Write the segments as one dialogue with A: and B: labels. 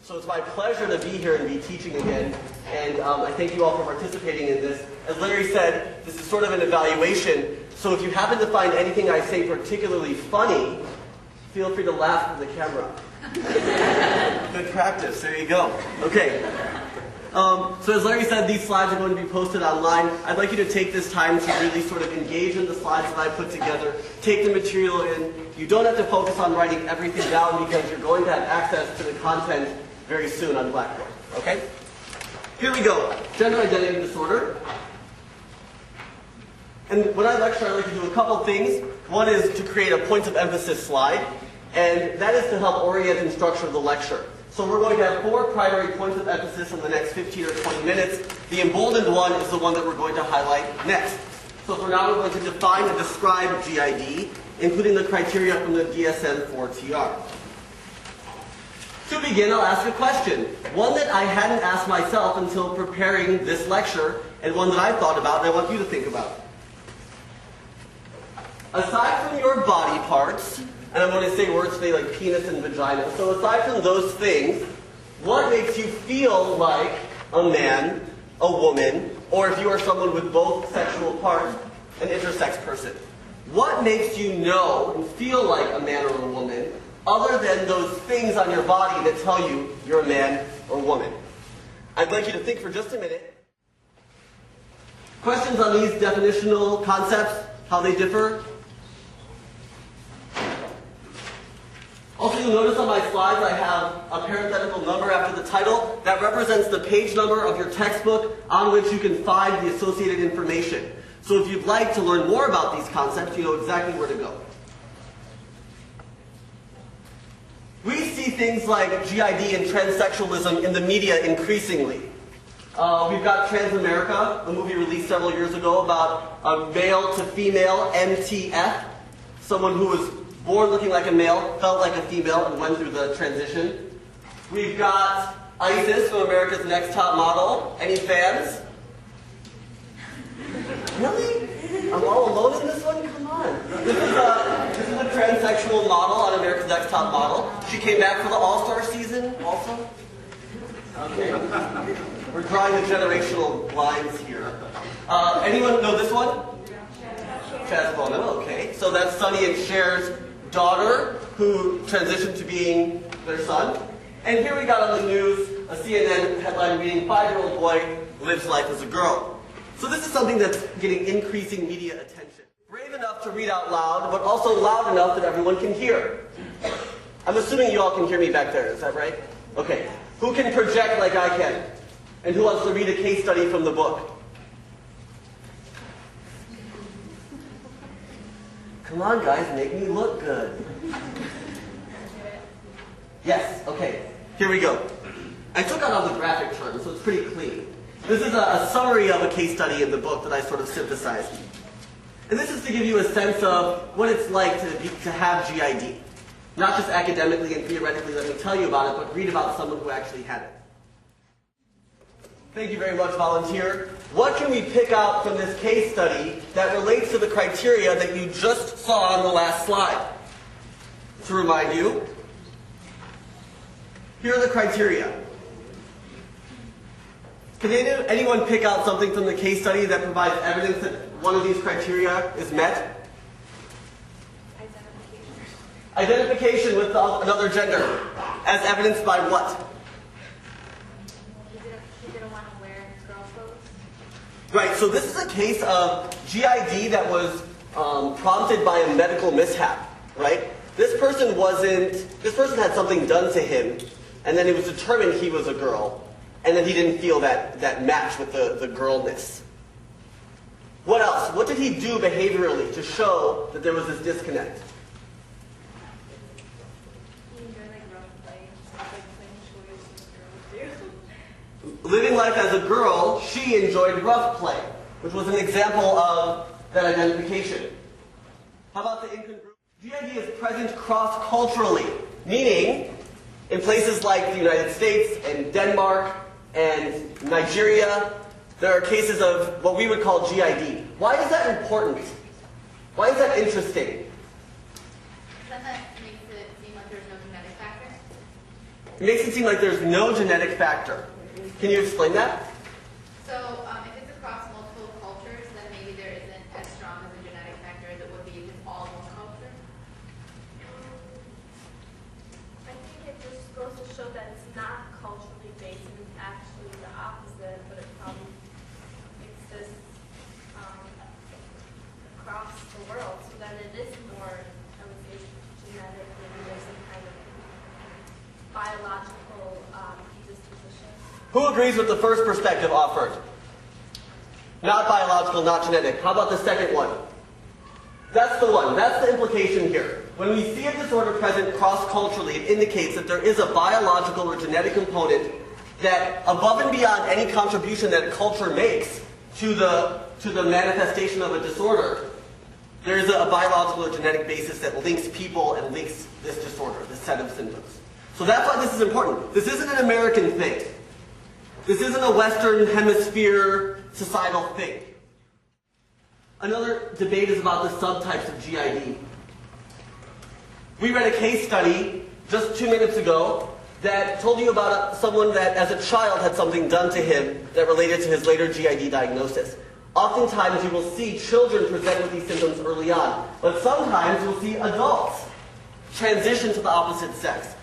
A: So it's my pleasure to be here and be teaching again, and I thank you all for participating in this. As Larry said, this is sort of an evaluation, so if you happen to find anything I say particularly funny, feel free to laugh at the camera. Good practice, there you go. Okay. So as Larry said, these slides are going to be posted online. I'd like you to take this time to really sort of engage in the slides that I put together, take the material in. You don't have to focus on writing everything down because you're going to have access to the content very soon on Blackboard. Okay? Here we go. Gender identity disorder. And when I lecture, I like to do a couple things. One is to create a points of emphasis slide, and that is to help orient and structure the lecture. So we're going to have 4 primary points of emphasis in the next 15 or 20 minutes. The emboldened one is the one that we're going to highlight next. So for now, we're going to define and describe GID, including the criteria from the DSM-4TR. To begin, I'll ask a question. One that I hadn't asked myself until preparing this lecture, and one that I thought about and I want you to think about. Aside from your body parts, and I'm going to say words today like penis and vagina, so aside from those things, what makes you feel like a man, a woman, or if you are someone with both sexual parts, an intersex person? What makes you know and feel like a man or a woman, other than those things on your body that tell you you're a man or woman? I'd like you to think for just a minute. Questions on these definitional concepts, how they differ? Also, you'll notice on my slides I have a parenthetical number after the title. That represents the page number of your textbook on which you can find the associated information. So if you'd like to learn more about these concepts, you know exactly where to go. We see things like GID and transsexualism in the media increasingly. We've got Trans-America, a movie released several years ago about a male to female MTF, someone who was born looking like a male, felt like a female, and went through the transition. We've got ISIS from America's Next Top Model. Any fans? Really? I'm all alone in this one? Come on. This is a transsexual model on America's Next Top Model. She came back for the All-Star season also. Okay. We're drawing the generational lines here. Anyone know this one? Chaz Bono, okay. So that's Sonny and Cher's daughter who transitioned to being their son. And here we got on the news a CNN headline reading, 5-year-old boy lives life as a girl. So this is something that's getting increasing media attention. Brave enough to read out loud, but also loud enough that everyone can hear. I'm assuming you all can hear me back there, is that right? Okay. Who can project like I can? And who wants to read a case study from the book? Come on, guys, make me look good. Yes, okay. Here we go. I took out all the graphic terms, so it's pretty clean. This is a summary of a case study in the book that I sort of synthesized. And this is to give you a sense of what it's like to have GID. Not just academically and theoretically let me tell you about it, but read about someone who actually had it. Thank you very much, volunteer. What can we pick out from this case study that relates to the criteria that you just saw on the last slide? To remind you, here are the criteria. Can anyone pick out something from the case study that provides evidence that one of these criteria is met? Identification with another gender. As evidenced by what? Right, so this is a case of GID that was prompted by a medical mishap, right? This person had something done to him, and then it was determined he was a girl, and then he didn't feel that match with the girlness. What else? What did he do behaviorally to show that there was this disconnect? Living life as a girl, she enjoyed rough play, which was an example of that identification. How about the incongruence? GID is present cross-culturally, meaning in places like the United States and Denmark and Nigeria, there are cases of what we would call GID. Why is that important? Why is that interesting?
B: Doesn't that makes it seem like there's no genetic factor?
A: It makes it seem like there's no genetic factor. Can you explain that?
B: So if it's across multiple cultures, then maybe there isn't as strong as a genetic factor as it would be if it's all one culture?
C: I think it just goes to show that it's not culturally based and it's actually the opposite, but it probably exists across the world, so that it is more, I would say, genetic, maybe there's some kind of biological predisposition.
A: Who agrees with the first perspective offered? Not biological, not genetic. How about the second one? That's the one. That's the implication here. When we see a disorder present cross-culturally, it indicates that there is a biological or genetic component that, above and beyond any contribution that culture makes to the manifestation of a disorder, there is a biological or genetic basis that links people and links this disorder, this set of symptoms. So that's why this is important. This isn't an American thing. This isn't a Western Hemisphere societal thing. Another debate is about the subtypes of GID. We read a case study just 2 minutes ago that told you about someone that as a child had something done to him that related to his later GID diagnosis. Oftentimes you will see children present with these symptoms early on, but sometimes you'll see adults transition to the opposite sex.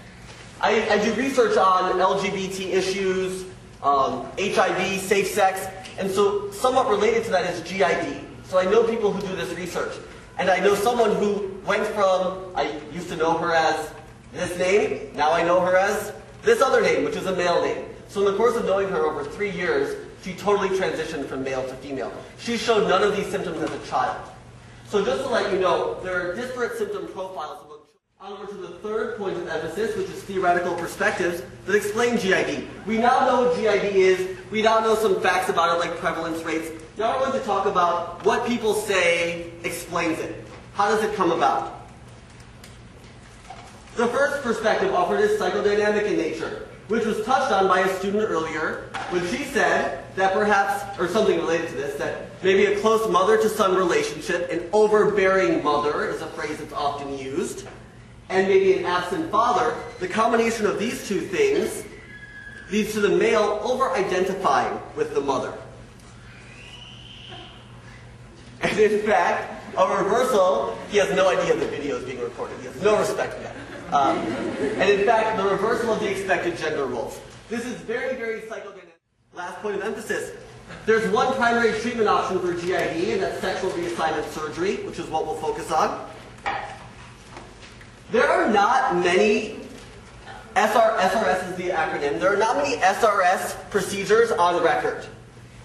A: I do research on LGBT issues, HIV, safe sex, and so somewhat related to that is GID. So I know people who do this research. And I know someone who went from, I used to know her as this name, now I know her as this other name, which is a male name. So in the course of knowing her over 3 years, she totally transitioned from male to female. She showed none of these symptoms as a child. So just to let you know, there are disparate symptom profiles among children. Onward to the third point of emphasis, which is theoretical perspectives that explain GID. We now know what GID is. We now know some facts about it, like prevalence rates. Now we're going to talk about what people say explains it. How does it come about? The first perspective offered is psychodynamic in nature, which was touched on by a student earlier when she said that perhaps, or something related to this, that maybe a close mother-to-son relationship, an overbearing mother is a phrase that's often used, and maybe an absent father, the combination of these two things leads to the male over-identifying with the mother. And in fact, a reversal, he has no idea the video is being recorded. He has no respect for that. And in fact, the reversal of the expected gender roles. This is very, very psychodynamic. Last point of emphasis. There's one primary treatment option for GID, and that's sexual reassignment surgery, which is what we'll focus on. There are not many, SRS is the acronym, there are not many SRS procedures on record.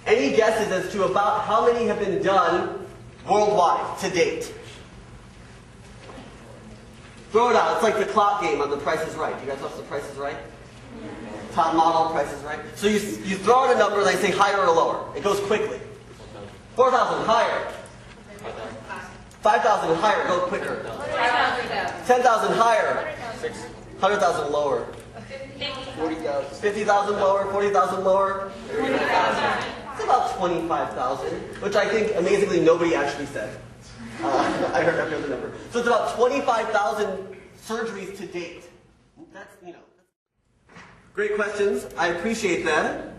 A: Any guesses as to about how many have been done worldwide to date? Throw it out. It's like the clock game on The Price is Right. Do you guys watch The Price is Right? Top model, Price is Right. So you throw out a number and they say higher or lower. It goes quickly. 4,000 higher. 5,000 higher, go quicker. 10,000 higher. 100,000 lower. 40,000. 50,000 lower, 40,000 lower. It's about 25,000, which I think amazingly nobody actually said. I heard every other number. So it's about 25,000 surgeries to date. That's, you know. Great questions. I appreciate them.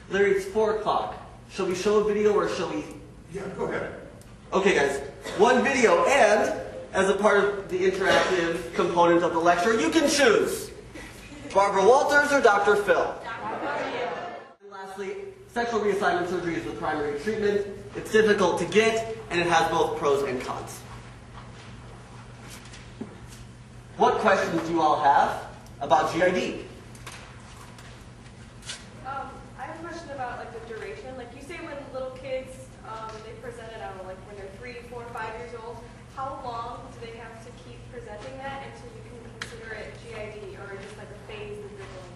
A: Larry, it's 4 o'clock. Shall we show a video or shall we?
D: Yeah, go ahead.
A: Okay, guys. One video, and as a part of the interactive component of the lecture, you can choose Barbara Walters or Dr. Phil. And lastly, sexual reassignment surgery is the primary treatment. It's difficult to get, and it has both pros and cons. What questions do you all have about GID?
C: I have a question about like the duration. Like you say when little kids, they present it, I don't know, like when they're 3, 4, 5 years old, how long do they have to keep presenting that until you can consider it GID or just like a phase that they're going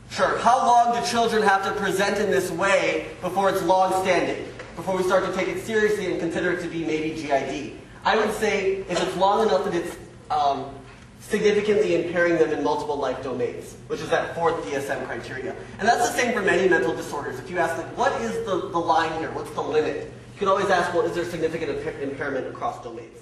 C: through?
A: Sure. How long do children have to present in this way before it's long-standing? Before we start to take it seriously and consider it to be maybe GID? I would say if it's long enough that it's significantly impairing them in multiple life domains, which is that 4th DSM criteria. And that's the same for many mental disorders. If you ask, like, what is the line here? What's the limit? You can always ask, well, is there significant impairment across domains?